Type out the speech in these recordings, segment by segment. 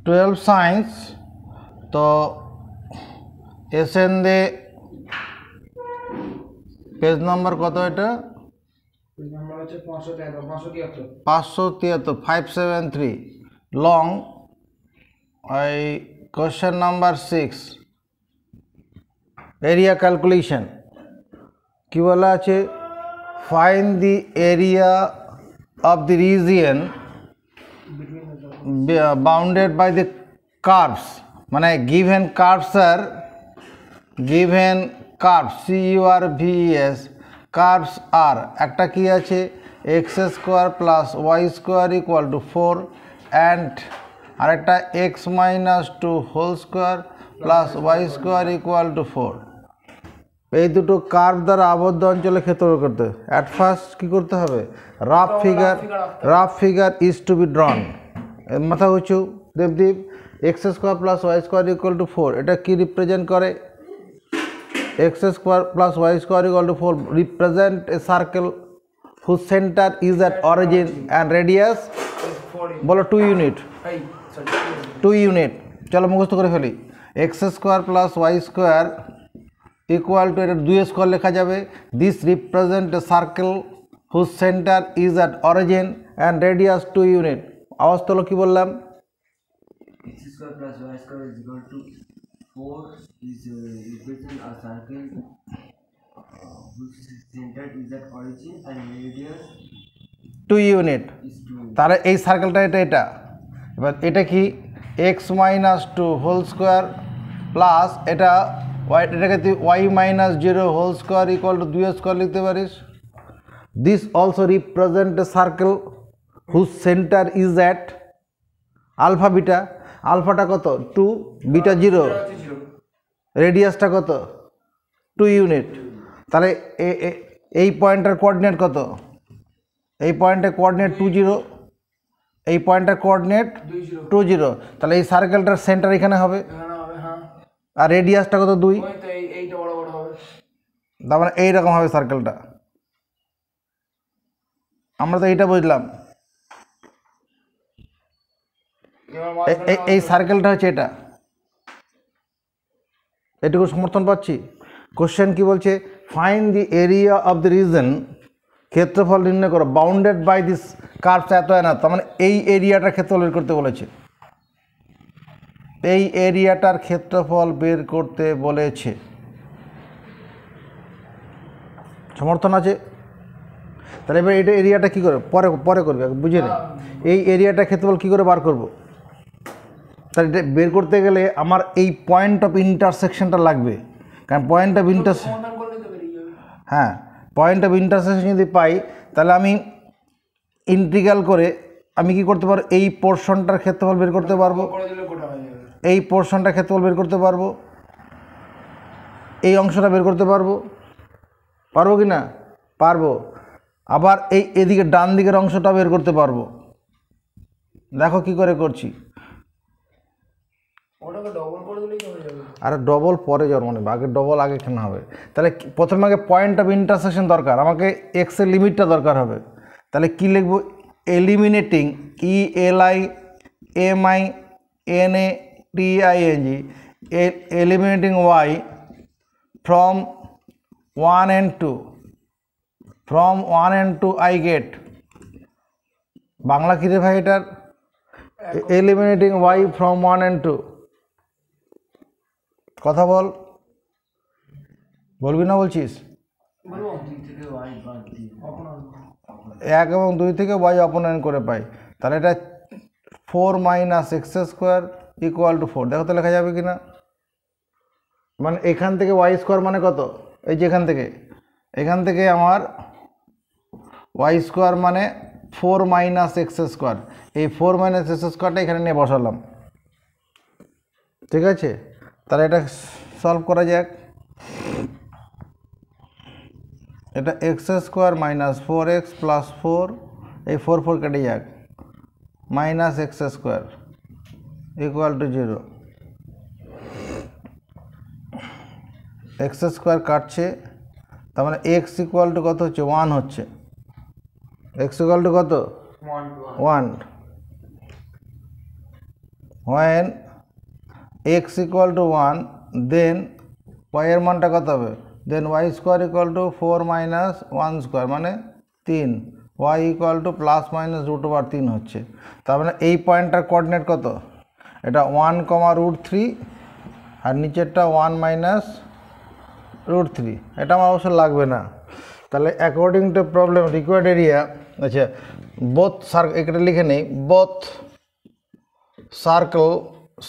12 science তো SN দে page number কত এটা পেজ নাম্বার হচ্ছে 573 573 লং এই কোশ্চেন নাম্বার 6 এরিয়া ক্যালকুলেশন কি বলা আছে find the area of the region bounded by the curves মানে given curves are given curves CURVES curves are একটা কি আছে x square plus y square equal to 4 and আরেকটা x minus 2 whole square plus y square equal to 4 এই দুটো curve দ্বারা আবদ্ধ অঞ্চলে ক্ষেত্র বের করতে অ্যাট ফার্স্ট কি করতে হবে rough figure is to be drawn মাথা উঁচু Debdeep x square plus y square equal to 4 এটা কি রিপ্রেজেন্ট করে x square plus y square equal to 4 represent a circle whose centre is at origin and radius বলো 2 unit চলো মুখস্থ করে ফেলি x square plus y square equal to এটা 2 square লেখা যাবে this represent a circle whose centre is at origin and radius 2 unit আওয়াজ তোলো কি বললাম x square plus y square is equal to 4 is represent a circle whose center is at origin and radius 2 unit is 2. তাহলে এই সার্কেলটা এটা এবার এটা কি x minus 2 whole square plus এটা এটাকে তুই y minus 0 whole square equal to 2 square লিখতে পারিস this also represent a circle whose centre is at alpha beta আলফাটা কত 2 বিটা 0 রেডিয়াসটা কত 2 ইউনিট তাহলে এই পয়েন্টের কোঅর্ডিনেট কত এই পয়েন্টের কোঅর্ডিনেট 20 এই পয়েন্টের কোঅর্ডিনেট 20 তাহলে এই সার্কেলটার সেন্টার এখানে হবে আর রেডিয়াসটা কত 2 এইটা বড় বড় হবে তার মানে এইরকম হবে সার্কেলটা আমরা তো এইটা বুঝলাম এই সার্কেলটা হচ্ছে এটা এটুকু সমর্থন পাচ্ছি কোশ্চেন কি বলছে find the area of the reason ক্ষেত্রফল নির্ণয় করো বাউন্ডেড বাই দিস কার্ভস এত না তার মানে এই এরিয়াটার ক্ষেত্রফল বের করতে বলেছে এই এরিয়াটার ক্ষেত্রফল বের করতে বলেছে সমর্থন আছে তাহলে এবার এটা এরিয়াটা কী করে পরে করবে বুঝে নে এই এরিয়াটা ক্ষেত্রফল কী করে বার করব তাহলে এটা বের করতে গেলে আমার এই পয়েন্ট অফ ইন্টারসেকশনটা লাগবে কারণ point of point of intersection যদি পাই তাহলে আমি ইন্টিগ্রাল করে আমি কি করতে পারবো এই পোর্শনটার ক্ষেত্রফল বের করতে পারবো এই পোর্শনটার ক্ষেত্রফল বের করতে পারবো এই অংশটা বের করতে পারবো কি না পারবো আবার এদিকে ডান দিকের অংশটা বের করতে পারবো দেখো কি করে করছি আরে ডবল পরে যাওয়ার মানে আগে ডবল আগে কেন হবে তাহলে প্রথমে আগে পয়েন্ট অফ ইন্টারসেকশন দরকার আমাকে এক্সের লিমিটটা দরকার হবে তাহলে কি লিখবো eliminating ELIMINATING eliminating y from 1 and 2 I get Bangla কি রে ভাই এটার eliminating y from 1 and 2 কথা বলবি না বলছিস 1 এবং 2 থেকে y অপনয়ন করে পাই তাহলে এটা 4 minus x square equal to 4 দেখো তো লেখা যাবে কি না মানে এখান থেকে y স্কোয়ার মানে কত এই যে এখান থেকে আমার y স্কোয়ার মানে 4 মাইনাস এক্স স্কোয়ার এই 4 মাইনাস এক্স স্কোয়ারটা এখানে নিয়ে বসালাম ঠিক আছে তাহলে এটা সলভ করা যাক এটা x square minus 4x plus 4 এই 4 কেটে যাক minus x square equal to 0 x square কাটছে তার মানে এক্স ইকুয়াল টু কত হচ্ছে 1 হচ্ছে এক্স ইকুয়াল টু কত 1 when x equal to 1 then y এর মানটা কত হবে then y square equal to 4 minus 1 square মানে 3 y equal to plus minus root over 3 হচ্ছে তার মানে এই পয়েন্টটার কোঅর্ডিনেট কত এটা 1 √3 আর নিচেরটা 1 minus √3 এটা আমার অবশ্য লাগবে না তাহলে according to problem required area আচ্ছা বোথ সার্কেল এটা লিখে নেই both circle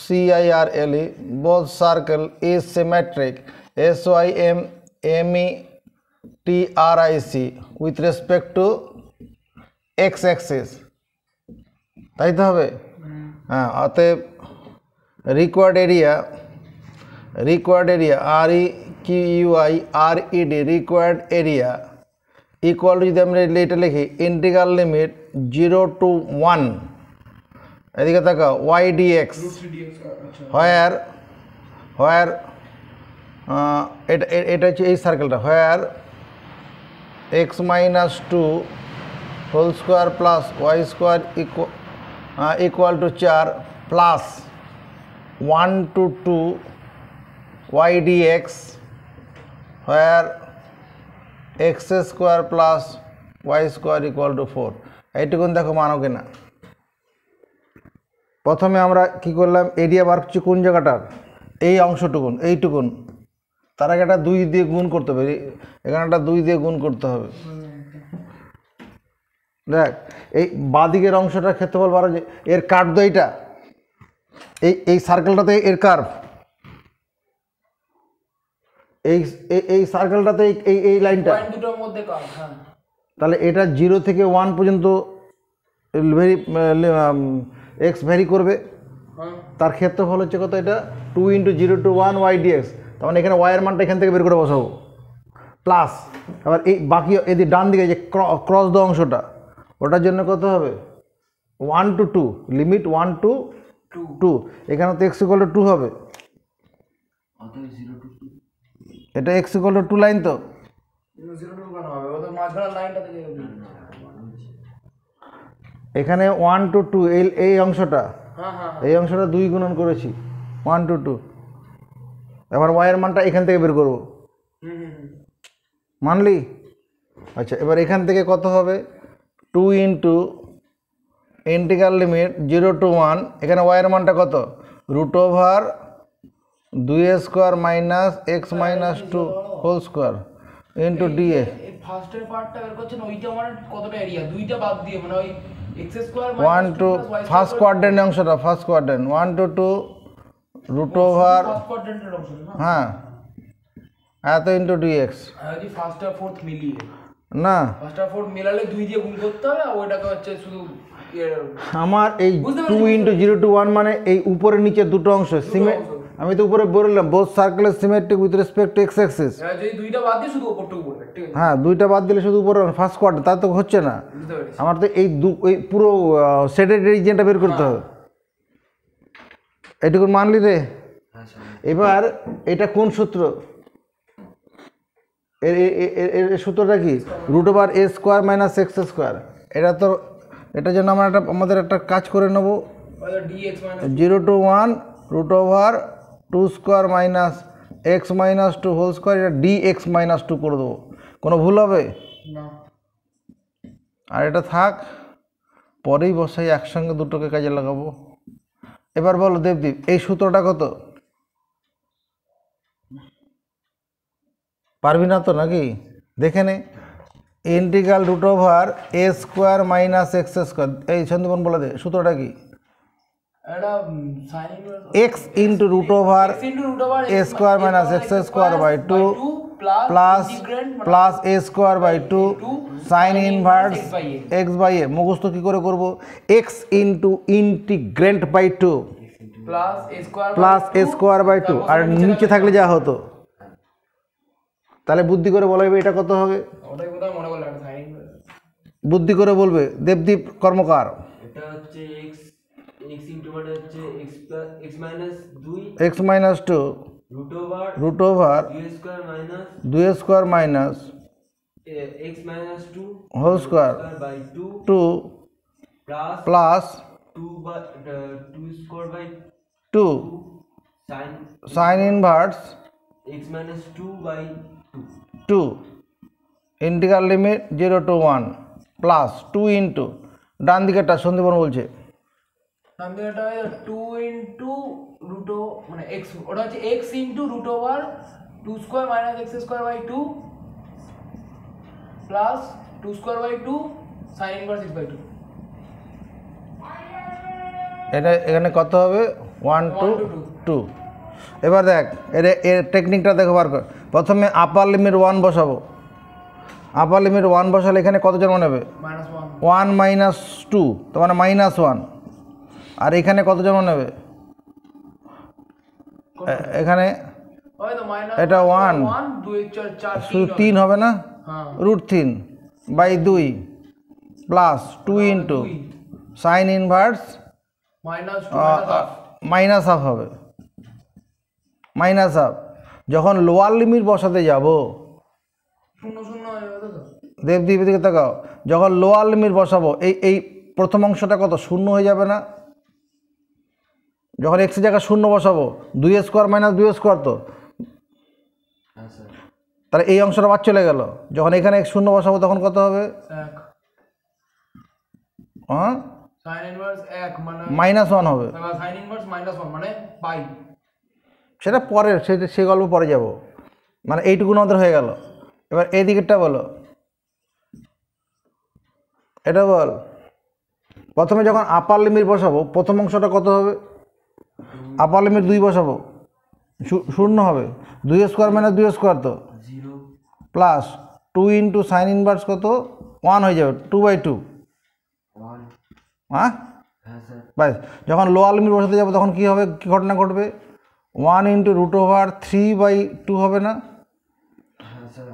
CIRLE both circle is symmetric SYMMETRIC with respect to x axis তাই তো হবে হ্যাঁ অতএব required area REQUIRED required area equal two যদি আমরা এটা লিখি ইন্টিগ্রাল লিমিট 0 to 1 এদিকে তাকাও y dx where এটা হচ্ছে এই সার্কেলটা where x minus 2 whole square plus y square equal to 4 plus 1 to 2 y dx where x square plus y square equal to 4 এইটুকুন দেখো মানো কিনা প্রথমে আমরা কি করলাম এরিয়া বার করছি কোন জায়গাটার এই অংশটুকুন এইটুকুন তার আগে একটা 2 দিয়ে গুণ করতে হবে এখানে একটা 2 দিয়ে গুণ করতে হবে দেখ এই বাঁদিকের অংশটার ক্ষেত্রফল বারো যে এর কার্ভ তো এইটা এই সার্কেলটাতে এর কার্ভ এই সার্কেলটাতে এই লাইনটা দুটোর মধ্যে কার্ভ হ্যাঁ তাহলে এটা 0 থেকে 1 পর্যন্ত ভেরি এক্স ভ্যারি করবে তার ক্ষেত্রফল হচ্ছে কত এটা 2 × 0 to 1 y dx তার মানে এখানে y এর মানটা এখান থেকে বের করে বসাবো প্লাস আবার এই বাকি এদিকে ডান দিকে যে ক্রস দেওয়া অংশটা ওটার জন্য কত হবে 1 to 2 লিমিট 1 to 2 এখানে তো x equal to 2 হবে এটা x equal to 2 লাইন তো 0 to 1 হবে ওদের মাঝখানে লাইনটা থেকে এখানে 1 to 2 এই অংশটা হ্যাঁ হ্যাঁ এই অংশটা 2 গুণন করেছি 1 to 2 এবার y এর মানটা এখান থেকে বের করব মানলি আচ্ছা এবার এখান থেকে কত হবে 2 × ইন্টিগ্রাল লিমিট 0 to 1 এখানে y এর মানটা কত √2a² - x - 2 whole square into dA এই ফার্স্টের পার্টটা বের করছেন ওইটা মানে কতটা এরিয়া দুইটা বাদ দিয়ে মানে ওই x square 1 to first quadrant অংশটা ফার্স্ট কোয়াড্রেন্ট 1 to 2 √2 ফার্স্ট কোয়াড্রেন্টের অংশ না হ্যাঁ এত ইনটু dx আর যদি ফার্স্ট আর ফোর্থ মিলিয়ে না ফার্স্ট আর ফোর্থ মিলালে 2 দিয়ে গুণ করতে হবে আর ওইটাকে হচ্ছে শুধু আমার এই 2 × 0 to 1 মানে এই উপরে নিচে দুটো অংশ আমি তো উপরে বললাম বোথ সার্কেলের symmetric with respect to x Axis যদি দুইটা বাদ দিয়ে শুধু উপরটুকু পড়বে ঠিক আছে হ্যাঁ দুইটা বাদ দিলে শুধু উপরে ফার্স্ট কোয়ার্টার তা তো হচ্ছে না বুঝতে পেরেছি আমার তো এই পুরো সেটেড রিজিয়নটা বের করতে হবে এইটুকু মানলি রে এবার এটা কোন সূত্র এর সূত্রটা কি √a² - x²। এটার জন্য আমরা আমাদের একটা কাজ করে নেব dx 0 to 1 √2² - x - 2 whole square এটা dx - 2 করে দেবো কোনো ভুল হবে না আর এটা থাক পরেই বসাই একসঙ্গে দুটোকে কাজে লাগাবো এবার বলো দেবদীপ এই সূত্রটা কত পারবি না তো নাকি দেখে নে ইন্টিগ্রাল √a² - x²। এই সন্দীপন বলে দে সূত্রটা কি এটা sin x × √a² - x² / 2 plus a² / 2 sin inverse x/a মুখস্থ কি করে করব x × ইন্টিগ্রেন্ট বাই 2 প্লাস a² / 2 আর নিচে থাকলে যা হতো তাহলে বুদ্ধি করে বলা হবে এটা কত হবে ওটাই কোথাও মনে করলাম sin বুদ্ধি করে বলবে দেবদীপ কর্মকার এটা হচ্ছে x ইনটু মানে হচ্ছে x minus 2 x - 2 √2² - 2² minus x minus 2 whole square by 2 2 plus plus 2 2 square by 2 sin sin inverse x minus 2 by 2 integral limit 0 to 1 plus 2 into ডান দিকেরটা সন্দীপন বলছে নাম দেওয়াটা 2 ইনটু রুট মানে x, ওটা হচ্ছে x into root over 2 square minus x square by 2 plus 2 square by 2 sin inverse x by 2। এটা এখানে কত হবে 1 to 2। এবার দেখ এর টেকনিকটা দেখো বার কর। প্রথমে আপার লিমিট 1 বসাবো, আপার লিমিট 1 বসালে এখানে কত জন্ম নেবে -1 1 মাইনাস 2 তার মানে -1, আর এখানে কত জন্ম নেবে এখানে ওই তো মাইনাস এটা 1 2 4 শুধু 3 হবে না, হ্যাঁ √3 by 2 plus 2 into sine inverse -2 minus half হবে, মাইনাস হাফ। যখন লোয়ার লিমিট বসাতে যাব 0 0 হয়ে যাবে তো। দেবদীপ দিকে তাকাও, যখন লোয়ার লিমিট বসাবো এই প্রথম অংশটা কত শূন্য হয়ে যাবে না? যখন এক্সের জায়গায় 0 বসাবো 2 স্কোয়ার মাইনাস 2 স্কোয়ার তো, তাহলে এই অংশটা বাদ চলে গেল। যখন এখানে x 0 বসাবো তখন কত হবে 1 হ্যাঁ sin ইনভার্স 1 মানে -1 হবে। sin ইনভার্স -1 মানে পাই। সেটা পরে সে গল্প পরে যাব, মানে এইটুকু আমাদের হয়ে গেল। এবার এই দিকেরটা বলো, এটা বল। প্রথমে যখন আপার লিমিট বসাবো প্রথম অংশটা কত হবে? আপার লিমিট 2 বসাবো, 0 হবে, 2 স্কোয়ার মাইনাস 2 স্কোয়ার তো 0 প্লাস 2 ইন্টু সাইন ইনভার্স কত 1 হয়ে যাবে 2/2। 1 হ্যাঁ হ্যাঁ স্যার বাস, যখন লোয়ার লিমিট বসাতে যাবো তখন কী হবে, কী ঘটনা ঘটবে 1 ইন্টু √3/2 হবে না? হ্যাঁ স্যার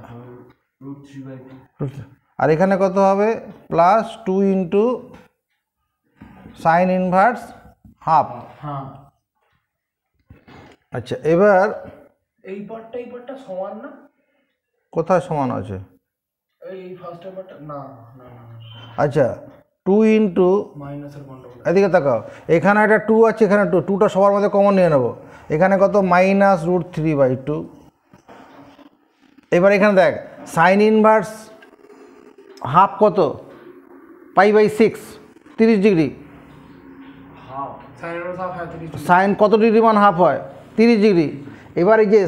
√3/2 আর এখানে কত হবে plus 2 into sine inverse half. হ্যাঁ আচ্ছা এবার এই পার্টটা সমান না? কোথায় সমান আছে? এই ফার্স্ট পার্টটা না না না আচ্ছা 2 ইন্টু মাইনাসের কোনটা বলে? এদিকে তাকাও, এখানে একটা 2 আছে, এখানে 2টা সবার মধ্যে কমন নিয়ে নেব। এখানে কত -√3/2। এবার এখানে দেখ সাইন ইনভার্স হাফ কত π/6 30 degree. Half sin inverse half হয় 30 সাইন কত ডিগ্রি মান হাফ হয় 30 ডিগ্রি। এবার এই যে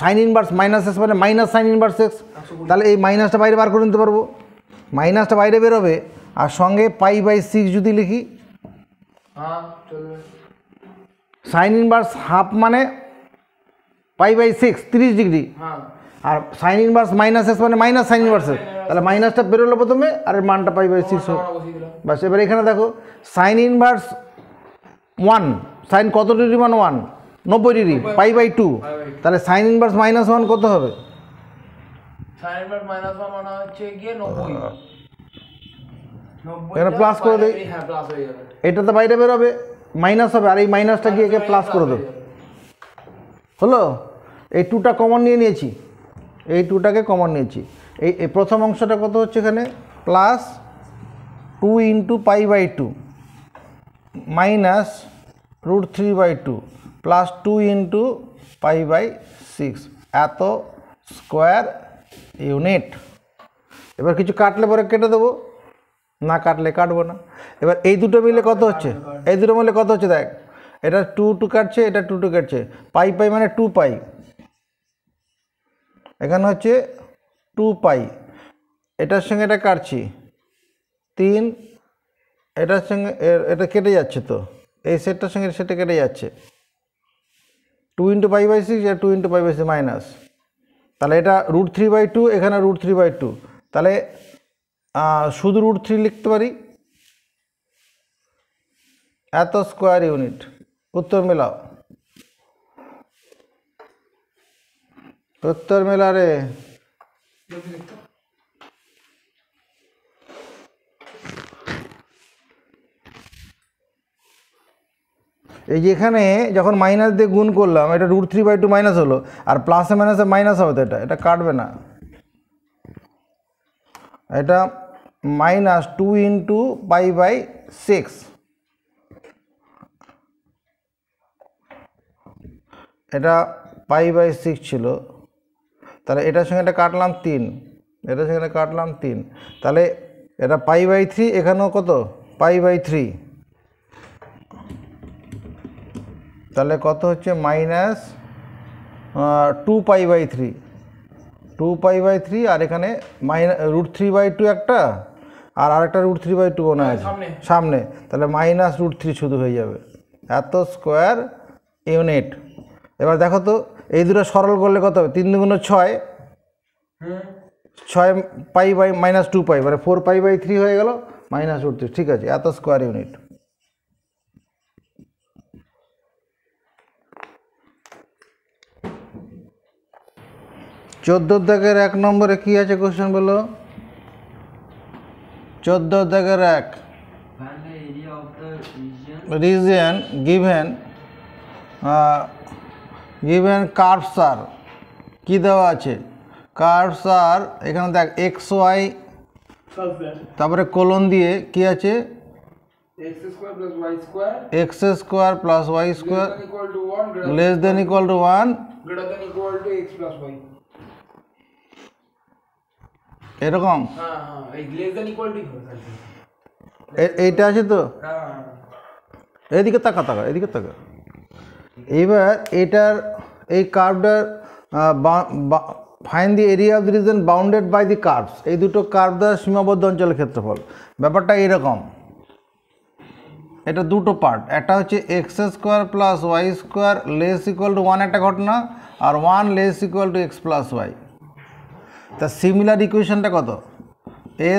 সাইন ইনভার্স -s মানে মাইনাস সাইন ইনভার্স x, তাহলে এই মাইনাসটা বাইরে বার করে নিতে পারবো, মাইনাসটা বাইরে বেরোবে। আর সঙ্গে π/6 যদি লিখি, হ্যাঁ চলবে। সাইন ইনভার্স হাফ মানে π/6 30 ডিগ্রি, হ্যাঁ আর সাইন ইনভার্স -s মানে মাইনাস সাইন ইনভার্স, তাহলে মাইনাসটা বেরোলো প্রথমে আর এর মানটা π/6 হবে। বসিয়ে দিলাম। বাস, এবার এখানে দেখো সাইন ইনভার্স 1, সাইন কত ডিগ্রি মান 1 90 ডিগ্রি π/2, তাহলে সাইন ইনভার্স -1 কত হবে? sin ইনভার্স -1 মানে হচ্ছে গিয়ে 90 এখানে প্লাস করে দেই, হ্যাঁ প্লাস হয়ে যাবে। এটা তো বাইরে বেরোবে মাইনাস হবে, আর এই মাইনাসটা গিয়ে একে প্লাস করে দেবো। হলো, এই 2টা কমন নিয়ে নিয়েছি, এই 2টাকে কমন নিয়েছি। এই প্রথম অংশটা কত হচ্ছে এখানে plus 2 into π/2 minus √3/2 plus 2 into π/6 এত স্কোয়ার ইউনিট। এবার কিছু কাটলে পরে কেটে দেবো, না কাটলে কাটবো না। এবার এই দুটো মিলে কত হচ্ছে, এই দুটো মিলে কত হচ্ছে দেখ, এটা 2 কাটছে, এটা 2 কাটছে, π মানে 2π, এখানে হচ্ছে 2π, এটার সঙ্গে এটা কাটছি 3, এটার সঙ্গে এটা কেটে যাচ্ছে, তো এই সেটটার সঙ্গে সেটা কেটে যাচ্ছে 2 ইন্টু π/6 আর 2 ইন্টু π/6 মাইনাস, তাহলে এটা √3/2, এখানে √3/2, তাহলে শুধু √3 লিখতে পারি, এত স্কোয়ার ইউনিট। উত্তর মেলাও, উত্তর মেলা রে। এই যে এখানে যখন মাইনাস দিয়ে গুণ করলাম এটা √3/2 মাইনাস হলো, আর প্লাসে মাইনাসে মাইনাস হবে, তো এটা কাটবে না। এটা -2 ইন্টু π/6 এটা π/6 ছিল, তাহলে এটার সঙ্গে এটা কাটলাম 3, এটার সঙ্গে কাটলাম 3, তাহলে এটা π/3, এখানেও কত π/3, তাহলে কত হচ্ছে -2π/3, 2π/3, আর এখানে √3/2 একটা, আর আরেকটা √3/2 মনে আছে সামনে, তাহলে -√3 শুধু হয়ে যাবে, এত স্কোয়ার ইউনিট। এবার দেখো তো এই দুটো সরল করলে কত হবে, 3 × 6, 6π - 2π, মানে 4π/3 হয়ে গেল -√3, ঠিক আছে, এত স্কোয়ার ইউনিট। চোদ্দোর দাগের 1 নম্বরে কি আছে কোশ্চেন বলো? 14 দাগের 1, Find the area of the region region given curves are, কি দেওয়া আছে, কার্ভস আর, এখানে দেখ xy, তারপরে কোলন দিয়ে কি আছে, x square plus y square x² + y² less than equal to 1 less than equal to 1 greater than equal to x plus y। এরকম হ্যাঁ হ্যাঁ, এই less than equal to এইটা আছে তো, হ্যাঁ এদিকে তাকা, এদিকে তাকা। এইবার এটার এই কার্ভটার find the area of the region bounded by the curves, এই দুটো কার্ভ দ্বারা সীমাবদ্ধ অঞ্চলের ক্ষেত্রফল। ব্যাপারটা এরকম, এটা দুটো পার্ট, একটা হচ্ছে x² + y² less equal two 1 একটা ঘটনা, আর 1 less equal to x + y। তা সিমিলার ইকুয়েশনটা কত,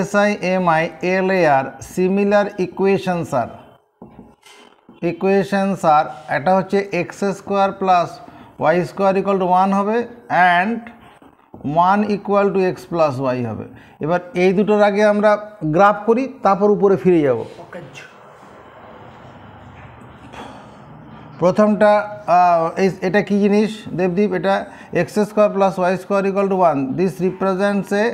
SI MI LAR similar equations আর এটা হচ্ছে x² + y² = 1 হবে, অ্যান্ড 1 = x + y হবে। এবার এই দুটোর আগে আমরা গ্রাফ করি, তারপর উপরে ফিরে যাব। প্রথমটা এটা কি জিনিস দেবদীপ, এটা x² + y² = 1, দিস রিপ্রেজেন্টস এ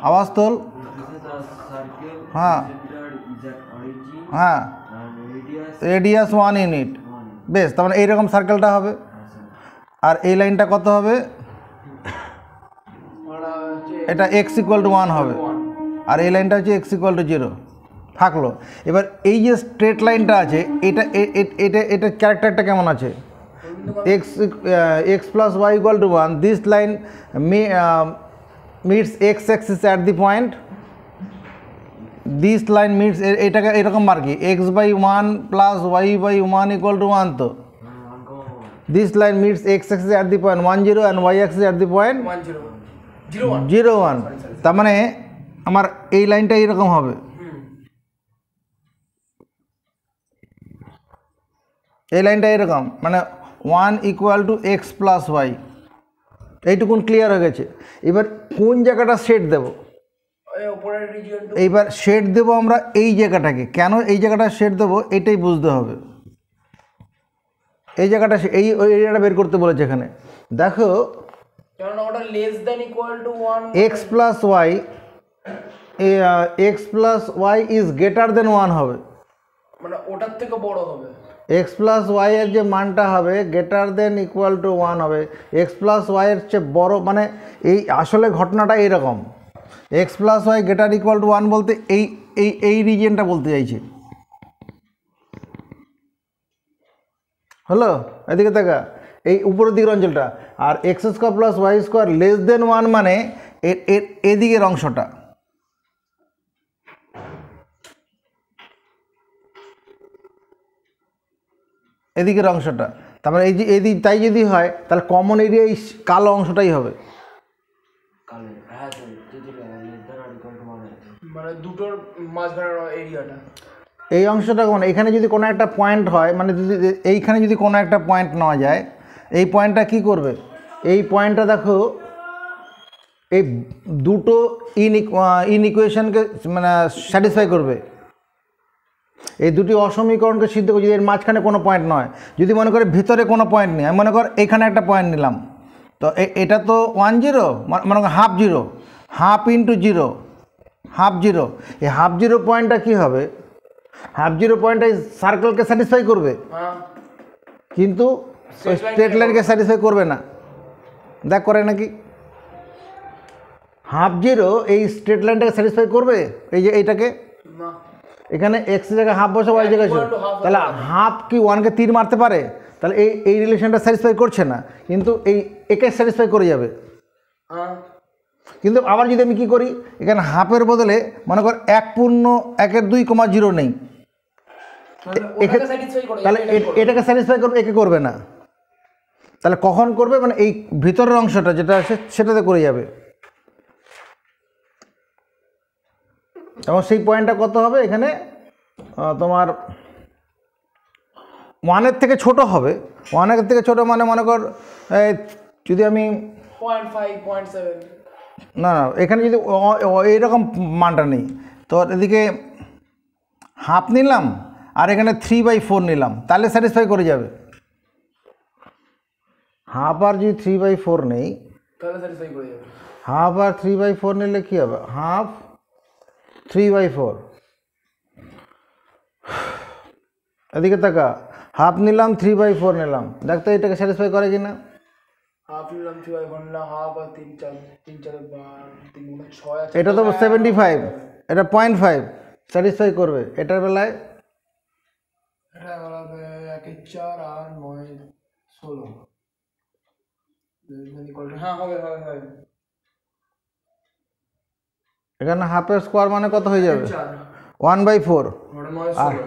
আওয়াজ তোল, This is a circle. হ্যাঁ Center is at origin হ্যাঁ, and radius রেডিয়াস 1 ইউনিট, 1. বেশ, তার মানে এইরকম সার্কেলটা হবে, আর এই লাইনটা কত হবে, এটা x = 1 হবে, আর এই লাইনটা হচ্ছে x = 0 থাকলো। এবার এই যে স্ট্রেট লাইনটা আছে, এটা এটা ক্যারেক্টারটা কেমন আছে, x + y = 1, this line meets x axis at the point, this line meets, এটাকে এরকম মার্কি x/1 + y/1 = 1, তো this line meets x axis at the point 1 0 and y axis at the point 1 0 0 1 0 1, তার মানে আমার এই লাইনটা এরকম হবে, এই লাইনটা এরকম, মানে 1 = x + y, এইটুকুন ক্লিয়ার হয়ে গেছে। এবার কোন জায়গাটা শেড দেব, উপরের রিজিয়ন এইবার শেড দেব আমরা এই জায়গাটাকে, কেন এই জায়গাটা শেড দেবো এটাই বুঝতে হবে। এই জায়গাটা এই এরিয়াটা বের করতে বলেছে এখানে, দেখো কারণ ওটা less than equal to 1 x + y is greater than 1 হবে, মানে ওটার থেকে বড় হবে, x + y এর যে মানটা হবে গ্রেটার দেন ইকুয়াল টু 1 হবে, x + y এর চেয়ে বড়, মানে এই আসলে ঘটনাটা এইরকম, x + y greater equal two 1 বলতে এই এই এই রিজিয়নটা বলতে চাইছে, হলো, এদিকে দেখা এই উপরের দিকের অঞ্চলটা, আর x² + y² লেস দেন 1 মানে এদিকের অংশটা, এদিকের অংশটা, তারপরে এই যে এদিক, তাই যদি হয় তাহলে কমন এরিয়া এই কালো অংশটাই হবে, Color. হ্যাঁ স্যার, যদি less than or equal to 1 আছে। মানে দুটোর মাঝখানের এরিয়াটা। এই অংশটা কোন, এখানে যদি কোনো একটা পয়েন্ট হয়, মানে যদি এইখানে যদি কোনো একটা পয়েন্ট নেওয়া যায়, এই পয়েন্টটা কি করবে, এই পয়েন্টটা দেখো এই দুটো ইনইকুয়েশনকে মানে স্যাটিসফাই করবে, এই দুটি অসমীকরণকে সিদ্ধ করে, যদি এর মাঝখানে কোনো পয়েন্ট নয়, যদি মনে করে ভিতরে কোনো পয়েন্ট নেই, আমি মনে কর এখানে একটা পয়েন্ট নিলাম, তো এটা তো 1 0, মনে কর হাফ 0, হাফ ইন্টু 0 হাফ 0, এই হাফ 0 পয়েন্টটা কী হবে, হাফ 0 পয়েন্টটা সার্কেলকে স্যাটিসফাই করবে, হ্যাঁ কিন্তু ওই স্ট্রেট লাইনকে স্যাটিসফাই করবে না। দেখ করে নাকি হাফ জিরো এই স্ট্রেট লাইনটাকে স্যাটিসফাই করবে, এই যে এইটাকে না, এখানে এক্স জায়গায় হাফ বসে ওয়াই জায়গায় equal to half তাহলে হাফ কি ওয়ানকে তীর মারতে পারে? তাহলে এই রিলেশনটা স্যাটিসফাই করছে না, কিন্তু একে স্যাটিসফাই করে যাবে। কিন্তু আবার যদি আমি কী করি, এখানে হাফের বদলে মনে কর 1.1.2, নেই, তাহলে এটাকে স্যাটিসফাই করবে, একে করবে না। তাহলে কখন করবে? মানে এই ভিতরের অংশটা যেটা আছে সেটাতে করে যাবে। এবং সেই পয়েন্টটা কত হবে? এখানে তোমার 1-এর থেকে ছোট হবে। 1-এর থেকে ছোট মানে মনে কর যদি আমি 0.5 0.7, না এখানে যদি এইরকম মানটা নেই, তো এদিকে হাফ নিলাম আর এখানে 3/4 নিলাম, তাহলে স্যাটিসফাই করে যাবে। হাফ আর যদি 3/4 নেই, তাহলে স্যাটিসফাই করে যাবে। হাফ আর 3/4 নিলে কী হবে? হাফ 3/4, এদিকে তাকা, হাফ নিলাম 3/4 নিলাম, দেখতো এটাকে স্যাটিসফাই করে কিনা। হাফ নিলাম 3/4 নিলাম, হাফ আর 3 4 6 আছে, এটা তো 75, এটা 0.5 স্যাটিসফাই করবে। এটার বেলায় এটা বলাবে 1 4 আর 9 16, হ্যাঁ হবে হবে হবে। এখানে হাফের স্কোয়ার মানে কত হয়ে যাবে? 4 1/4, ওটা 9 আর 16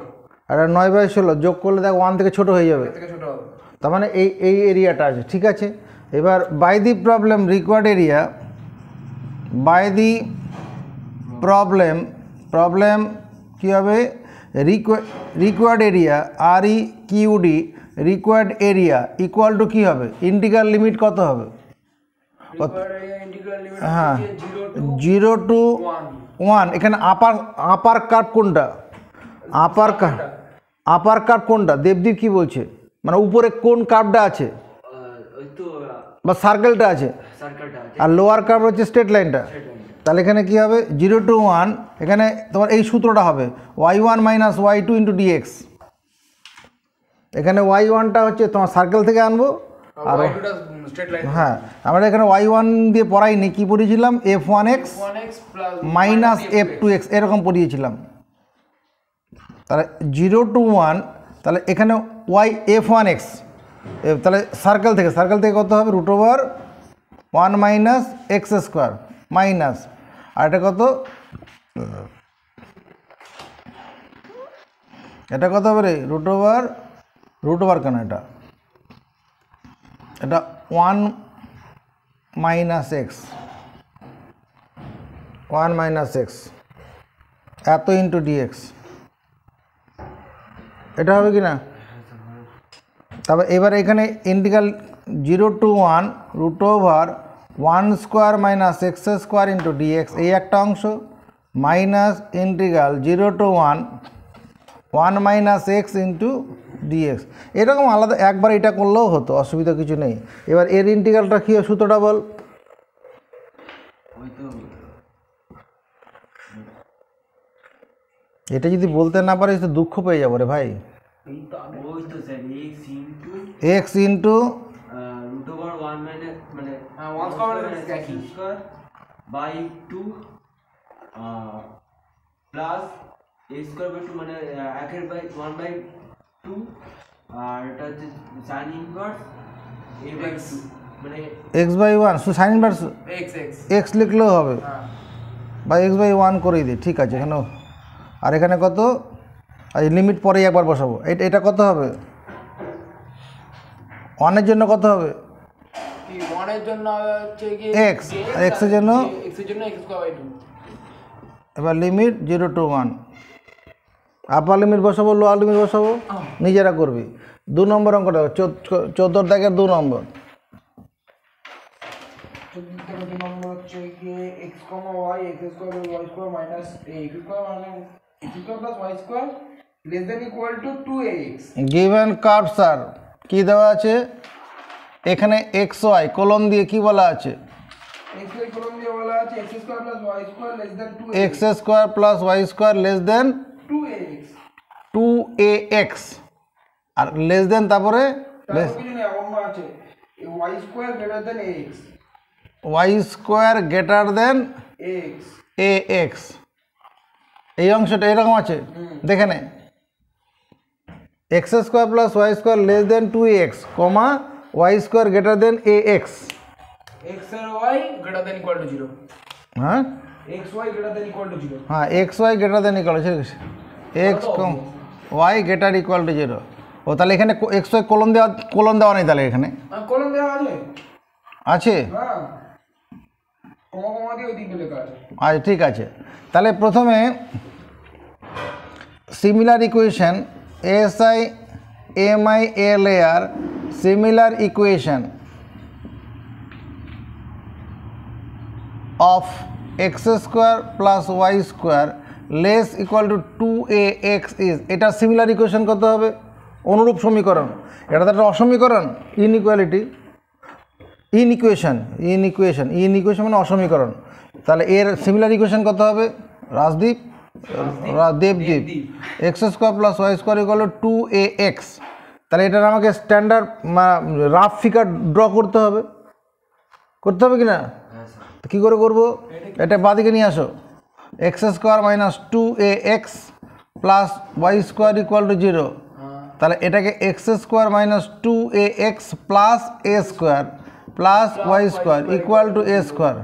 এটা 9/16 যোগ করলে দেখ 1 থেকে ছোট হয়ে যাবে, থেকে ছোট হবে। তার মানে এই এরিয়াটা আছে। ঠিক আছে, এবার by the problem required area, by the problem কী হবে? Required area REQD required area equal to কী হবে? ইন্টিগ্রাল লিমিট কত হবে? রিকোয়ার্ড এরিয়া ইন্টিগ্রাল লিমিট হ্যাঁ, হচ্ছে 0 to 1। এখানে আপার কার্ভ কোনটা? আপার কার্ভ কোনটা? দেবদীপ কি বলছে? মানে উপরে কোন কার্ভটা আছে ওই তো বা সার্কেলটা আছে, সার্কেলটা আছে, আর লোয়ার কার্ভ হচ্ছে স্ট্রেট লাইনটা। তাহলে এখানে কি হবে? 0 to 1, এখানে তোমার এই সূত্রটা হবে y1 minus y2 into dx। এখানে y1টা হচ্ছে তোমার সার্কেল থেকে আনবো, আর স্ট্রেট লাইন। হ্যাঁ, আমরা এখানে y1 দিয়ে পড়াইনি, কি পড়িয়েছিলাম? f1x 1x plus minus f2x এরকম পড়িয়েছিলাম। তাহলে 0 to 1, তাহলে এখানে f1x, তাহলে সার্কেল থেকে কত হবে? √1 মাইনাস এক্স স্কোয়ার মাইনাস, আর এটা কত? এটা কত হবে রে? √ওভার কেন? এটা 1 মাইনাস এক্স, 1 মাইনাস এক্স এত ইন্টু ডিএক্স, এটা হবে কি না? তবে এবার এখানে integral 0 to 1 √1 square minus x square into dx, এই একটা অংশ, minus integral 0 to 1 minus x into dx. এরকম আলাদা একবার এটা করলেও হতো, অসুবিধা কিছু নেই। এবার এর ইন্টিগ্রালটা কী সূত্রটা বল? ওই তো এটা যদি বলতে না পারিস তো দুঃখ পেয়ে যাবো রে ভাই। ওই তো স্যার এক্স ইন্টু √1 মাইনাস মানে 1 square square by 2 plus a square by 2 মানে 1/2, আর এটা হচ্ছে sin ইনভার্স a/2 মানে x/1, sign inverse x x লিখলেও হবে, বা x/1 করেই দিই, ঠিক আছে। এখানেও, আর এখানে কত? আর লিমিট পরেই একবার বসাবো। এটা কত হবে? 1-এর জন্য কত হবে? কি 1 এর জন্য হচ্ছে কি x, আর x এর জন্য x²/2। এবার লিমিট 0 to 1, আপার লিমিট বসাবো, লোয়ার লিমিট বসাবো, নিজেরা করবি। 2 নম্বর অঙ্কটা 14 দাগের 2 নম্বর। 2 নম্বর হচ্ছে কি x, y x² minus x² মানে x² plus y² less than equal to 2ax। Given curves আর কি দেওয়া আছে? এখানে xy কোলন দিয়ে কি বলা আছে? xy কোলন দিয়ে বলা আছে x² plus y² less than 2ax। x² plus y² less than 2ax 2ax, আর লেস দেন তারপরে তাহলে কিছু নেই অন্য আছে y square greater than ax y square greater than ax a x, এই অংশটা এরকম আছে, দেখে নে x square plus y square less than 2x comma y square greater than a x. x আর y greater than equal to 0 হ্যাঁ x y greater than equal to 0 হ্যাঁ x y greater than equal ঠিক আছে, x কম y greater equal to 0। ও তাহলে এখানে x Y colon দেওয়া নেই তাহলে এখানে কলম দেওয়া আছে আছে? হ্যাঁ কমা কমা দিয়ে ওই দিকে লেখা আছে। আচ্ছা ঠিক আছে, তাহলে প্রথমে similar equation ASI MI A layer similar equation of x square plus y square less equal to 2ax is, এটা সিমিলার ইকুয়েশন করতে হবে, অনুরূপ সমীকরণ। এটা তো একটা অসমীকরণ, ইনইকুয়ালিটি, ইনইকুয়েশন মানে অসমীকরণ। তাহলে এর সিমিলার ইকুয়েশন কত হবে? Rajdeep Debdeep x square plus y square equal to 2ax। তাহলে এটার আমাকে স্ট্যান্ডার্ড রাফ ফিগার ড্র করতে হবে কি না? কী করে করবো? এটা বাদিকে নিয়ে আসো, x square minus 2ax plus y square equal to 0। তাহলে এটাকে x square minus 2ax plus a square plus y square equal to a square,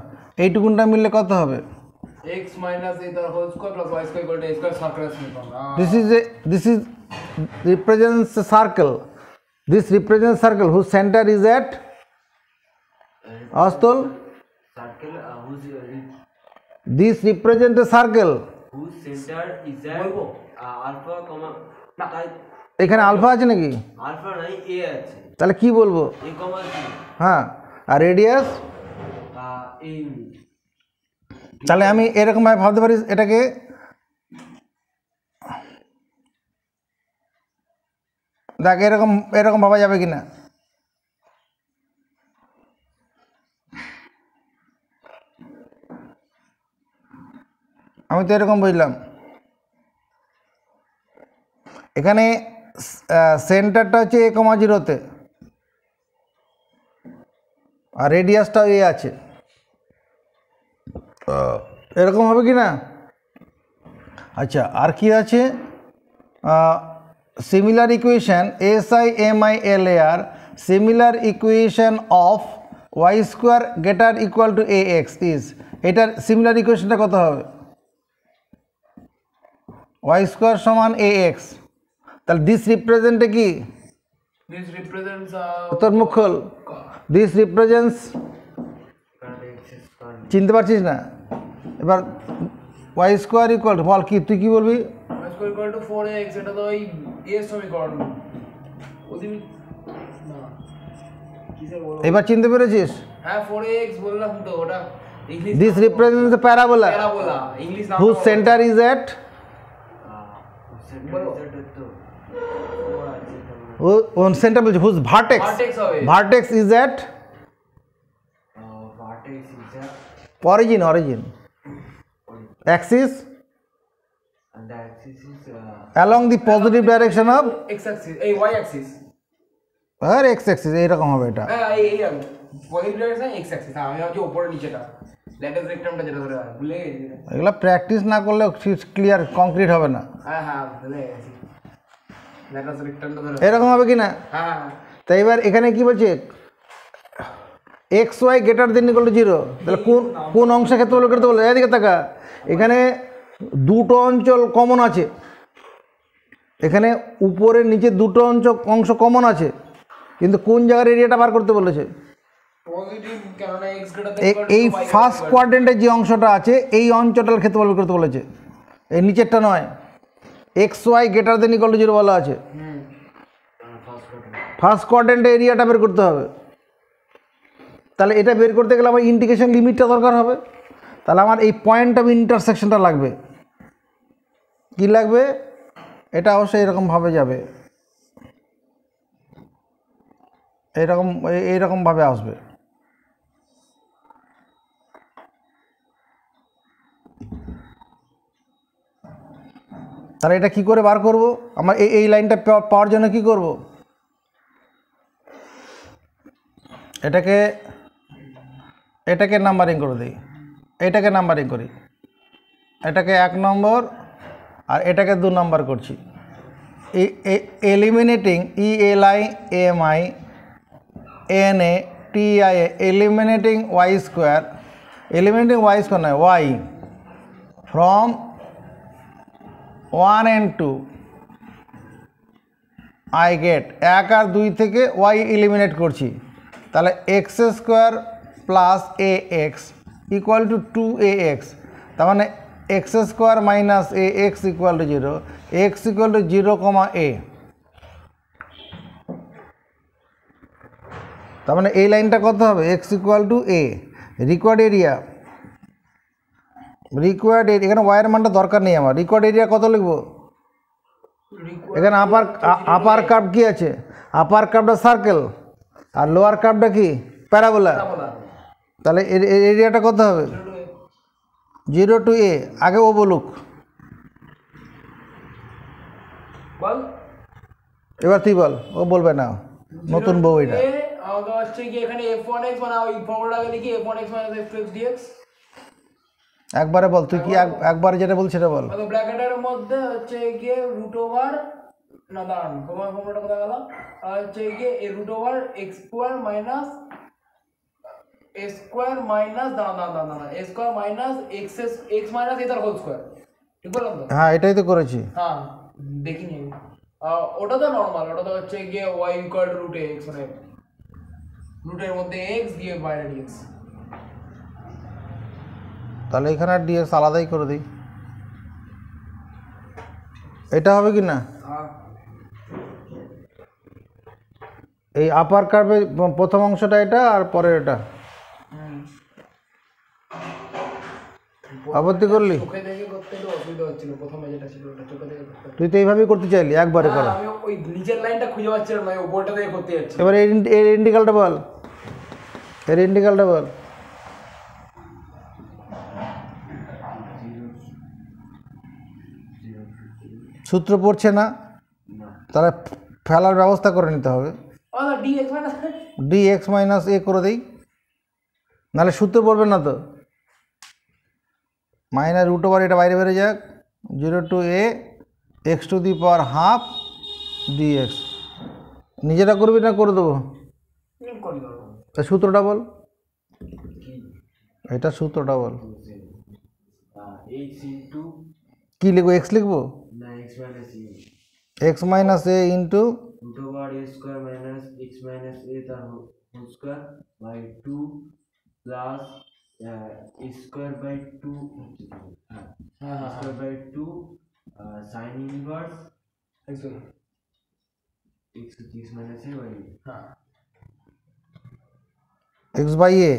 এইটুকুনটা মিললে কত হবে? x minus a the whole square plus y square equal to a square circle সমীকরণ। This is represents a circle. This represents circle whose center is at Astol. Circle This represents a circle. whose center is at alpha comma এখানে alpha আছে নাকি? alpha নাই a আছে, তাহলে কি বলবো? a comma c হ্যাঁ, আর রেডিয়াস? a তাহলে আমি এরকমভাবে ভাবতে পারি এটাকে, দেখ এরকম ভাবা যাবে কিনা? আমি তো এরকম বুঝলাম, এখানে সেন্টারটা হচ্ছে a, 0-তে আর রেডিয়াসটাও এ আছে, এরকম হবে কি না? আচ্ছা, আর কি আছে? Similar equation SI MI A layer similar equation of y square greater equal to a x is, এটার সিমিলার ইকুয়েশনটা কত হবে? ওয়াই স্কোয়ার সমান এ এক্স। তাহলে দিস রিপ্রেজেন্টে কি? This represents তোর মুখ খোল। দিস রিপ্রেজেন্টস, চিনতে পারছিস না? এবার ওয়াই স্কোয়ার ইকুয়াল টু, বল কি, তুই কি বলবি? y square equal to 4ax, এটা তো ওই এর সমীকরণ ওদিন না কিসে বলবো? এবার চিনতে পেরেছিস? হ্যাঁ 4ax বললাম তো, ওটা English this represents the parabola parabola, English নাম whose center is at centre বলছে whose vertex হবে vertex is at vertex is at origin axis and the axis is along the positive direction of x axis এই y axis, আর x axis, এইরকম হবে এটা। হ্যাঁ এই positive direction x axis, আমি ভাবছি উপরে নিচেটা ল্যাটিস রেক্টামটা যেটা ধরে ভুলে গেছি। এগুলো প্র্যাকটিস না করলে ক্লিয়ার কংক্রিট হবে না। হ্যাঁ ভুলে গেছি ল্যাটিস রেক্টামটা ধরে এরকম হবে কি না? হ্যাঁ তাই এবার এখানে কি বলছে? X y greater than equal to 0, তাহলে কোন অংশের ক্ষেত্রে বলে করতে বলে? এদিকে তাকা, এখানে দুটো অঞ্চল কমন আছে, এখানে উপরে নিচে দুটো অংশ কমন আছে, কিন্তু কোন জায়গার এরিয়াটা বার করতে বলেছে? পজিটিভ, কারণ x গ্রেটার এই ফার্স্ট কোয়াড্রেন্টের যে অংশটা আছে এই অঞ্চলটার ক্ষেত্রে বলে করতে বলেছে, এই নিচেরটা নয়। X y greater than equal to 0 বলা আছে, ফার্স্ট কোয়াড্রেন্টের এরিয়াটা বের করতে হবে। তাহলে এটা বের করতে গেলে আমার ইন্ডিকেশন লিমিটটা দরকার হবে, তাহলে আমার এই পয়েন্ট অফ ইন্টারসেকশনটা লাগবে। কি লাগবে? এটা অবশ্যই এরকমভাবে যাবে, এইরকমভাবে আসবে। তাহলে এটা কি করে বার করব? আমার এই লাইনটা পাওয়ার জন্য কি করব? এটাকে এটাকে নাম্বারিং করে দিই, এটাকে নাম্বারিং করি, এটাকে 1 নম্বর আর এটাকে 2 নম্বর করছি। Eliminating ELIMINATIA eliminating y square, eliminating y square নয় y from 1 and 2 I get 1 আর 2 থেকে y এলিমিনেট করছি, তাহলে x square plus ax equal to 2ax, তার মানে x square minus ax equal to 0, x equal to 0, a। তার মানে এই লাইনটা কত হবে? x equal to a। Required area, এখানে y এর মানটা দরকার নেই আমার। রিকোয়ার্ড এরিয়া কত লিখবো? এখানে আপার কার্ভ কি আছে? আপার কার্ভটা সার্কেল আর লোয়ার কার্ভটা কি? প্যারাবোলা। তাহলে এরিয়াটা কত হবে? 0 to a। আগে ও বলুক, এবার তুই বল। ও বলবে না, নতুন বউ এটা। আমাদের হচ্ছে কি এখানে f1x মানে ওই ফর্মুলাটাকে লিখি f1x f2x dx। একবারে বল, তুই কি একবারে যেটা বলছিস সেটা বল। তো ব্র্যাকেটের মধ্যে হচ্ছে গিয়ে রুট ওভার, না দাঁড়ান তোমার ফর্মুলাটা কোথায় গেল? হচ্ছে গিয়ে a root over x square minus a square minus a square minus x minus a তার হোল স্কোয়ার। ঠিক বললাম তো? হ্যাঁ, এটাই তো করেছি। হ্যাঁ দেখিনি ওটা তো নর্মাল, ওটা তো হচ্ছে গিয়ে y equal to root x, মানে রুটের মধ্যে x দিয়ে বাইরে dx। তাহলে এখানে আর dx আলাদাই করে দিই, এটা হবে কি না? এই আপার কার্ভের প্রথম অংশটা এটা আর পরের এটা আপত্তি করলি? চোখে দেখে করতে একটু অসুবিধা হচ্ছিল, প্রথমে যেটা ছিল ওটা চোখে দেখে করতে। তুই তো এইভাবেই করতে চাইলি, একবারে করো। আমি ওই নিচের লাইনটা খুঁজে পাচ্ছিলাম না, উপরটা দিয়ে করতে যাচ্ছি। এবার এর ইন্টিগ্রালটা বল, এর ইন্টিগ্রালটা বল। সূত্র পড়ছে না, তাহলে ফেলার ব্যবস্থা করে নিতে হবে। dx মাইনাস a করে দিই, নাহলে সূত্র পড়বে না তো। মাইনাস রুট ওভার, এটা বাইরে বেড়ে যাক, 0 to a x to the power half dx। নিজেরা করবি না করে দেবো? তা সূত্রটা বল, এটা সূত্রটা বল। কি লিখবো? x লিখবো? x minus a into root over a square minus x minus a the whole square by 2 plus a square by 2 square by 2 sin inverse x minus a by x by a,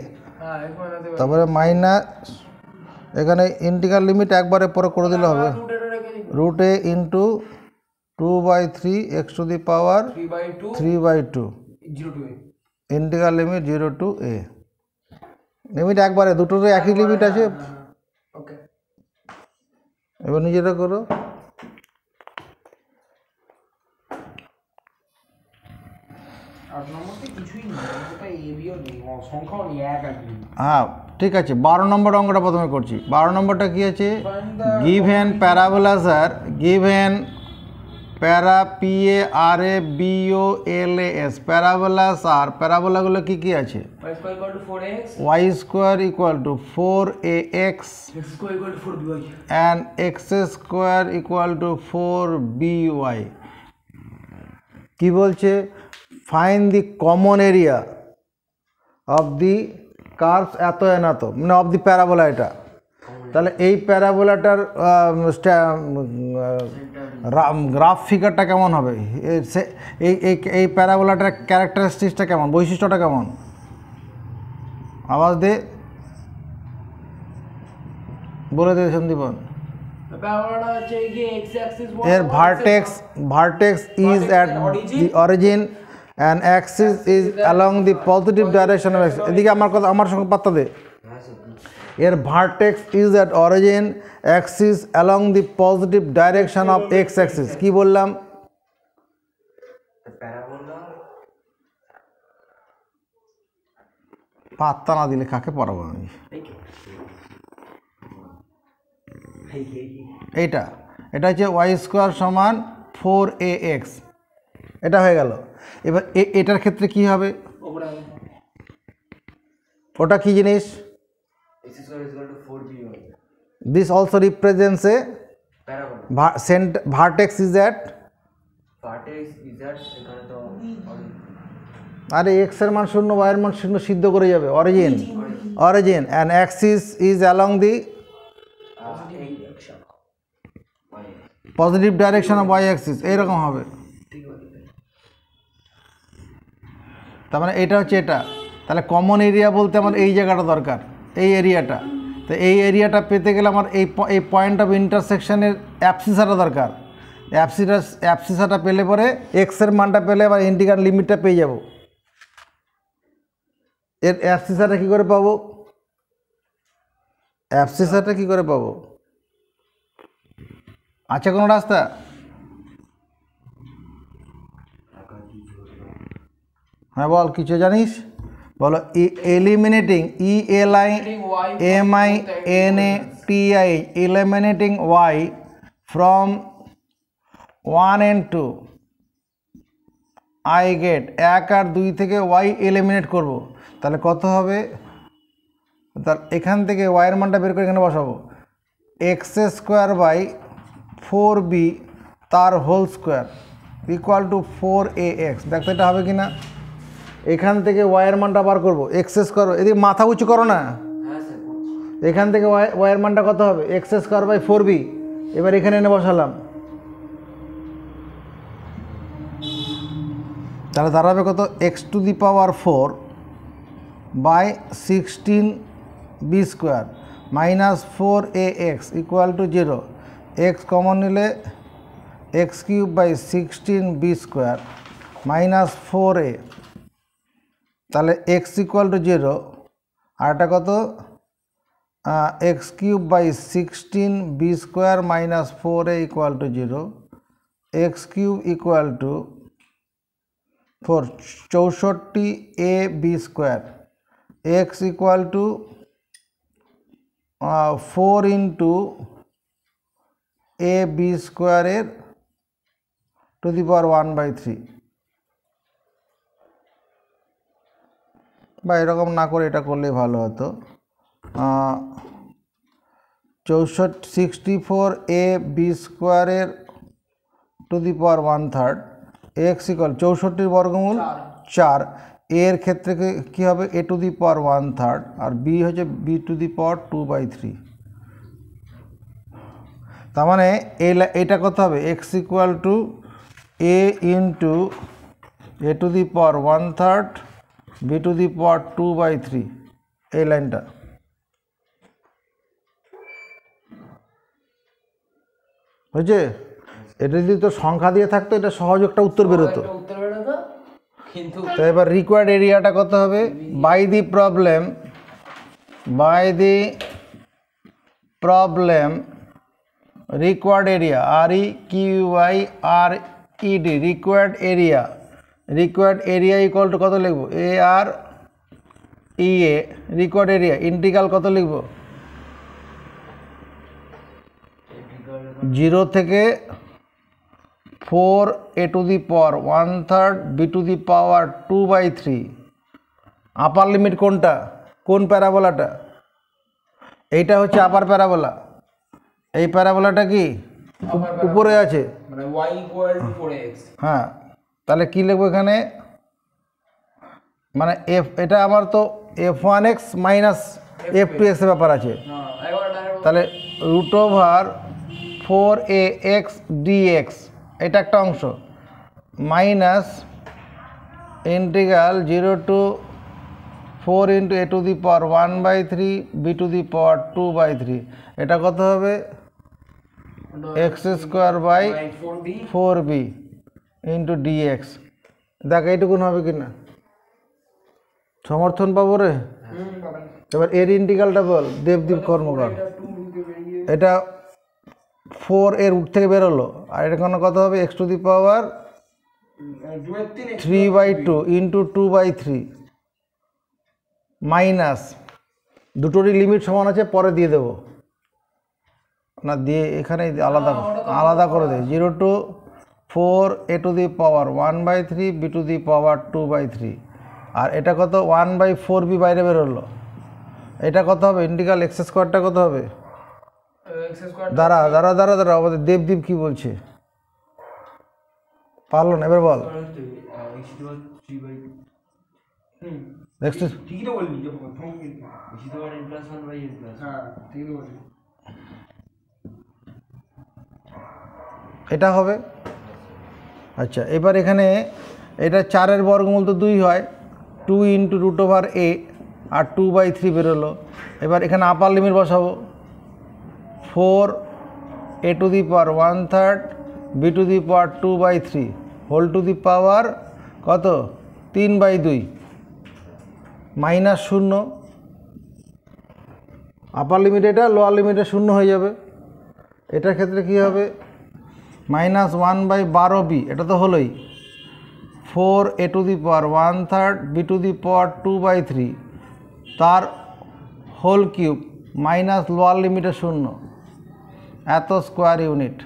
তারপরে minus এখানে integral limit একবারে পরে করে দিলে হবে, root a into 2/3 x to the power 3/2 integral limit 0 to a। Limit একবারে, দুটোর একই লিমিট আছে। এবার নিজেরা করো। হ্যাঁ ঠিক আছে, 12 নম্বর অঙ্কটা প্রথমে করছি। 12 নম্বরটা কী আছে? গিভেন প্যারাবোলা স্যার, গিভেন প্যারা PARABOLAS প্যারাবোলাস আর প্যারাবোলাগুলো কী কী আছে? y square equal two 4ax and x square equal two 4by। কি বলছে? Find the common area of the curves এত এন এত, মানে অফ দি প্যারাবোলা এটা। তাহলে এই প্যারাবোলাটার গ্রাফ ফিগারটা কেমন হবে? এই প্যারাবোলাটার ক্যারেক্টারিস্টিক্সটা কেমন, বৈশিষ্ট্যটা কেমন? আওয়াজ দে, বলে দে সন্দীপন। এর vertex is at the origin and axis is along the positive direction of x। এদিকে আমার সঙ্গে পাত্তা দে। এর vertex is at origin, axis along the positive direction of x axis। কি বললাম? পাত্তা না দিলে কাকে পড়াবো আমি? এইটা এটা হচ্ছে ওয়াই স্কোয়ার সমান 4ax, এটা হয়ে গেল। এবার এটার ক্ষেত্রে কি হবে? ওপরে হবে ওটা কি জিনিস? x square is equal to 4b হবে this also represents A parabola. Vertex is at, vertex is that, এখানে তো আরে এক্স এর মান 0 ওয়াই এর মান 0 সিদ্ধ করে যাবে origin and axis is along the positive direction of y axis, এইরকম হবে। তার মানে এটা হচ্ছে এটা, তাহলে কমন এরিয়া বলতে আমার এই জায়গাটা দরকার, এই এরিয়াটা। তো এই এরিয়াটা পেতে গেলে আমার এই পয়েন্ট অফ ইন্টারসেকশনের অ্যাবসিসাটা দরকার। অ্যাবসিসাটা পেলে পরে এক্সের মানটা পেলে আবার ইন্টিগ্রাল লিমিটটা পেয়ে যাব। এর অ্যাবসিসাটা কী করে পাবো? অ্যাবসিসাটা কী করে পাবো? আছে কোনো রাস্তা? হ্যাঁ বল, কিছু জানিস? বলো। Eliminating ELIMINATI eliminating y from 1 and 2 I get 1 আর 2 থেকে y এলিমিনেট করব, তাহলে কত হবে? তাহলে এখান থেকে y এর মানটা বের করে এখানে বসাবো, x² / 4b তার whole square equal two 4ax। দেখো এটা হবে কি না? এখান থেকে y এর মানটা বার করবো, x², এদিকে মাথা উঁচু করো না। এখান থেকে y এর মানটা কত হবে? x² / 4b। এবার এখানে এনে বসালাম, তাহলে দাঁড়াবে কত? x⁴ / 16b² minus 4ax equal to 0। X common নিলে x³ / 16b² মাইনাস 4a, তাহলে x ইকুয়াল টু 0। আর এটা কত? x³ / 16b² minus 4a equal to 0। x³ equal to 4 64ab², x equal to 4 into ab² to the power 1/3, বা এরকম না করে এটা করলেই ভালো হতো। 64ab² to the power 1/3, x equal 64 বর্গমূল 4। এর ক্ষেত্রে কী হবে? a টু দি পাওয়ার 1/3, আর b হচ্ছে b টু দি পাওয়ার 2/3। তার মানে এটা কত হবে? x equal to a into a to the power 1/3 b to the power 2/3, এই লাইনটা। বুঝছে? এটা যদি তো সংখ্যা দিয়ে থাকতো এটা সহজ একটা উত্তর বেরোতো। তো এবার রিকোয়ার্ড এরিয়াটা কত হবে? By the problem required area REQUIRED required area equal to কত লিখবো? AREA রিকোয়ার্ড এরিয়া ইন্টিগ্রাল কত লিখবো? 0 থেকে 4a two the power 1/3 b to the power 2/3। Upper limit কোনটা? কোন প্যারাবোলাটা? এইটা হচ্ছে আপার প্যারাবোলা। এই প্যারাবোলাটা কি উপরে আছে, মানে y ইকুয়াল টু 4x। হ্যাঁ, তাহলে কি লিখবো এখানে? মানে এটা আমার তো f1x মাইনাস f2x এর ব্যাপার আছে, তাহলে √4ax dx এটা একটা অংশ, minus integral 0 to 4 into a to the power 1/3 b to the power 2/3। এটা কত হবে? x² / 4b into dx। দেখ এইটুকুন হবে কি না? সমর্থন পাবো রে? এবার এর ইন্টিগ্রালটা বল, দেবদীপ কর্মকার। এটা 4 এর রুট থেকে বেরোলো, আর এটা কোনো কত হবে? x to the power 3/2 into 2/3 minus, দুটোরই লিমিট সমান আছে, পরে দিয়ে দেবো না, দিয়ে এখানে আলাদা করে দেয়। 0 to 4 a to the power 1/3 b to the power 2/3, আর এটা কত 1/4b বাইরে বেরোলো। এটা কত হবে ইন্টিগ্রাল এক্স স্কোয়ারটা কত হবে? এক্স স্কোয়ার দাঁড়া আমাদের দেবদীপ কি বলছে, পারলো না, এবার বল। নেক্সট ঠিকই তো বললি যে প্রথম n plus 1 by n plus 1। হ্যাঁ ঠিকই তো বললি। এটা হবে। আচ্ছা, এবার এখানে এটা 4-এর বর্গমূল তো 2 হয়, 2 × √a আর 2/3 বেরোলো। এবার এখানে আপার লিমিট বসাবো, 4 a to the power 1/3 b to the power 2/3 whole to the power কত 3/2 -0। আপার লিমিট এটা, লোয়ার লিমিটে 0 হয়ে যাবে। এটার ক্ষেত্রে কি হবে -1/12b, এটা তো হলোই। 4 a to the power 1/3 b to the power 2/3 তার হোল কিউব মাইনাস লোয়ার লিমিটে 0, এত স্কোয়ার ইউনিট।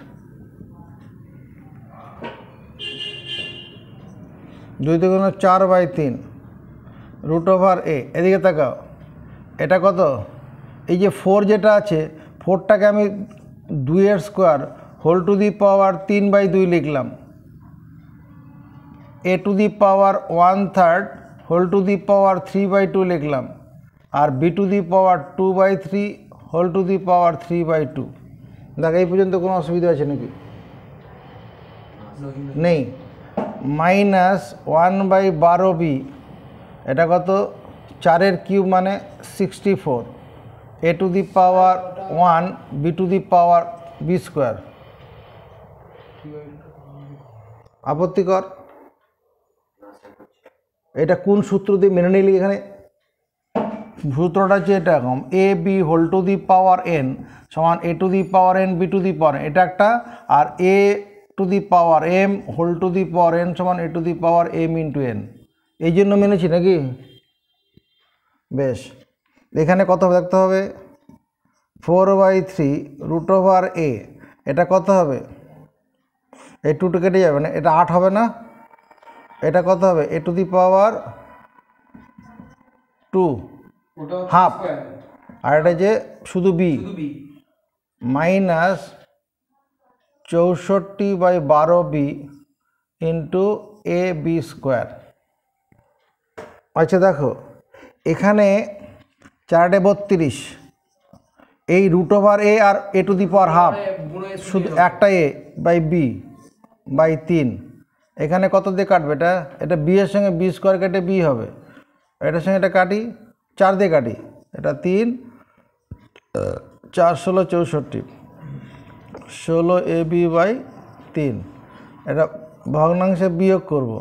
2 × 4/3 √a। এদিকে তাকাও, এটা কত, এই যে 4 যেটা আছে, 4টাকে আমি 2-এর square whole to the power 3/2 লিখলাম, a to the power 1/3 whole to the power 3/2 লিখলাম, আর b to the power 2/3 whole to the power 3/2। দেখ এই পর্যন্ত কোনো অসুবিধা আছে নাকি? নেই। -1/12b, এটা কত 4-এর কিউব মানে 64, a to the power 1 b to the power b square. আপত্তিকর? এটা কোন সূত্র দিয়ে মেনে নিলি? এখানে সূত্রটা হচ্ছে এটা এরকম, a b whole to the power n সমান a to the power n b to the power n, এটা একটা, আর a to the power m whole to the power n সমান a to the power m into n। এই জন্য মেনেছি নাকি? বেশ, এখানে কত দেখতে হবে, 4/3 √a, এটা কত হবে, এই 2 কেটে যাবে না, এটা 8 হবে না, এটা কত হবে a to the power 2 ওটা হাফ, স্কয়ার আর এটা যে শুধু b শুধু B -64/12b into ab square. আচ্ছা দেখো, এখানে 4-32, এই √a আর a to the power half, শুধু একটা a বাই b বাই 3, এখানে কত দিয়ে কাটবে? এটা b এর সঙ্গে b স্কোয়ার কেটে b হবে, এটার সঙ্গে এটা কাটি, 4 দিয়ে কাটি, এটা 3, 4 × 16 64, 16ab বাই 3, এটা ভগ্নাংশে বিয়োগ করব,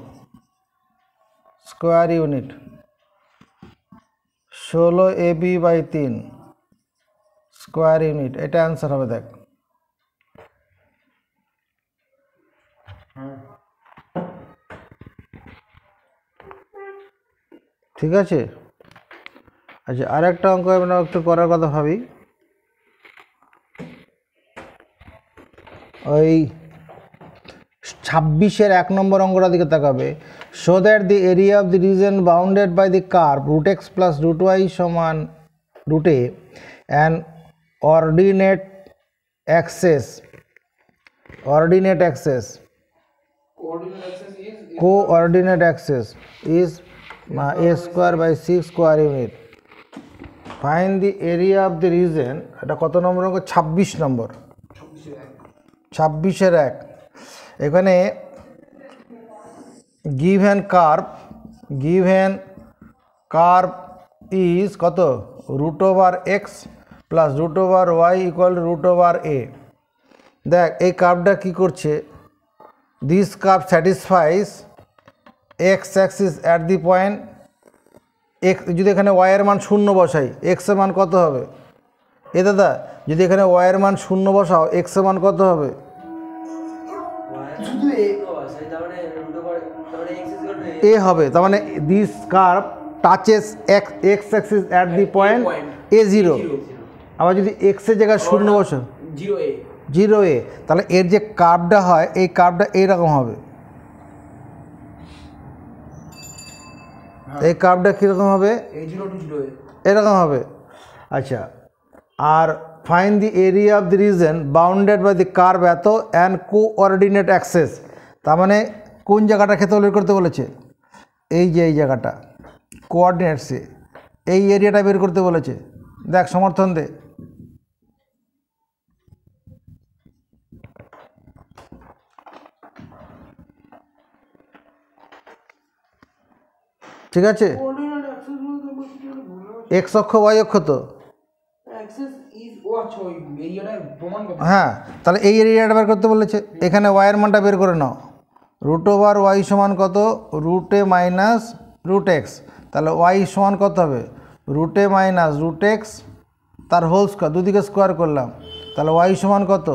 square unit 16ab by 3 square unit, এটা অ্যান্সার হবে। দেখ ঠিক আছে। আচ্ছা, আর একটা অঙ্ক আমরা একটু করার কথা ভাবি, ওই 26-এর 1 নম্বর অঙ্কটা দিকে তাকাবে। Show that the area of the region bounded by the curve √x + √y সমান √a and ordinate axes coordinate axis is a square by 6 square unit. Find the area of the region, এটা কত নম্বর অঙ্ক? 26 নম্বর, 26-এর 1। এখানে given curve is কত, √x + √y = √a। দেখ এই কার্ভটা কি করছে, this curve satisfies x axis at the point x। যদি এখানে y এর মান 0 বসাই, x এর মান কত হবে? দাদা, যদি এখানে y এর মান 0 বসাও, x এর মান কত হবে? a হবে। তার মানে this curve touches x Axis at the point A0, আবার যদি এক্সের জায়গায় শূন্য বসো 0a 0a, তাহলে এর যে কার্ভটা হয় এই কার্ভটা এইরকম হবে। এই কার্ভটা কীরকম হবে? a0 to 0a এরকম হবে। আচ্ছা, আর find the area of the region bounded by the curve এত অ্যান্ড কোঅর্ডিনেট অ্যাক্সেস, তার মানে কোন জায়গাটা ক্ষেত্রফল বের করতে বলেছে? এই যে এই জায়গাটা কোঅর্ডিনেটসে এই এরিয়াটা বের করতে বলেছে। দেখ সমর্থন দে। ঠিক আছে, এক্স অক্ষ ওয়াই অক্ষ তো, অ্যাক্সেস ইজ ও আচ্ছা ওই এরিয়াটা প্রমাণ করতে হ্যাঁ, তাহলে এই এরিয়াটা বের করতে বলেছে। এখানে ওয়াইয়ের মানটা বের করে নাও। রুট ওভার ওয়াই সমান কত? Root a minus root x. তাহলে ওয়াই সমান কত হবে? Root a minus root x তার হোল স্কোয়ার, দুদিকে স্কোয়ার করলাম। তাহলে ওয়াই সমান কত?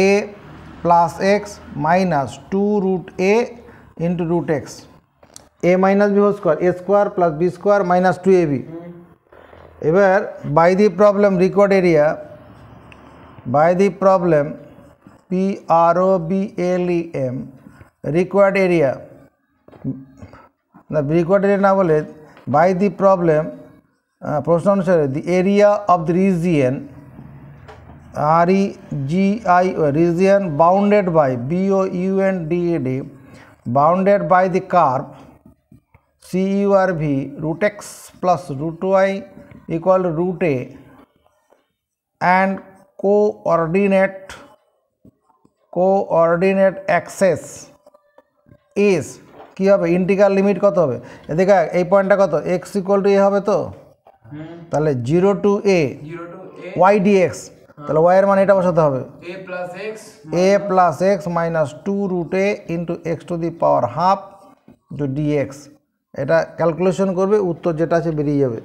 A plus x minus 2 root a into root x, a minus b whole square, a square plus b square minus 2ab। এবার by the problem required area, by the problem PROBLEM required area, না required area না বলে by the problem প্রশ্ন অনুসারে দি area of the region REGI region bounded by BOUNDED bounded by the curve CURV root x plus root y equal to root a and coordinate axis is কি হবে? Integral limit কত হবে? এদিকে এই পয়েন্টটা কত? x ইকুয়াল টু a হবে তো, তাহলে 0 to a 0 to a y dx, তাহলে y এর মান এটা বসাতে হবে a plus x a plus x minus 2 root a into x to the power half to dx। এটা ক্যালকুলেশন করবে, উত্তর যেটা আছে বেরিয়ে যাবে।